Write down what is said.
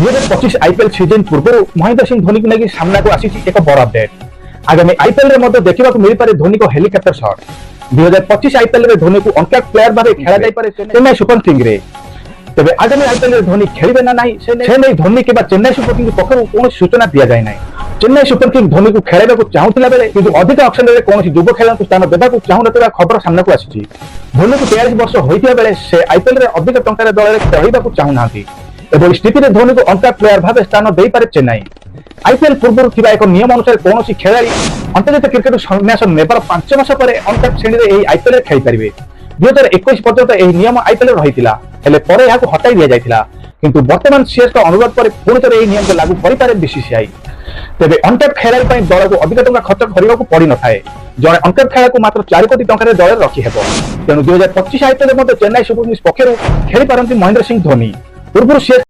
2025 IPL season पूर्व महेंद्र सिंह धोनी को लेकर सामना को आसी एक बड़ अपडेट। आगामी आईपीएल रे देखा मिल पारे धोनी को हेलिकॉप्टर शॉट। 2025 आईपीएल रे धोनी को अनकैप्ड प्लेयर भाव खेला जाय पारे चेन्नई सुपर किंग्स रे। तेबे आगामी आईपीएल रे धोनी खेलिबे ना नहीं से नहीं धोनी के चेन्नई सुपर किंग्स पक्षरु कोन सूचना दिया जाय नाही। चेन्नई सुपर किंग्स धोनी को खेलाइबा को चाहुतला बेले किंतु अधिक ऑक्शन रे कोन युवा खेलाड़ी स्थान देबा को चाहुनतबा खबर सामना को आसी। धोनी को 43 वर्ष होइथिया बेले से आईपीएल रे अधिक टंकार दल रे खेलिबा को चाहु नाथि। एवं स्थिति में धोनी को अनकैप्ड प्लेयर भाव स्थान दे पारे चेन्नई। आईपीएल पूर्व थिबा एक नियम अनुसार कौन खेलाड़ी अंतर्जातीय क्रिकेट संन्यास नेबार 5 मास पर अनकैप्ड श्रेणी में आईपीएल खेली पारे। 2021 पर्यंत यह नियम आईपीएल रही हटाई दि जाता किंतु वर्तमान सीएस का अनुरोध पर पुणी थे नियम को लागू करे बीसीसीआई। तेज अनकैप्ड खेलाड़ी दल को अधिक टंका खर्च करने को पड़ न था। जड़े अनकैप्ड खेला को मात्र 4 कोटी टंका दल रखी है। तेणु 2025 आईपीएल चेन्नई सुपर किंग्स पक्षर खेली पारती महेंद्र सिंह धोनी। पूर्व सीएस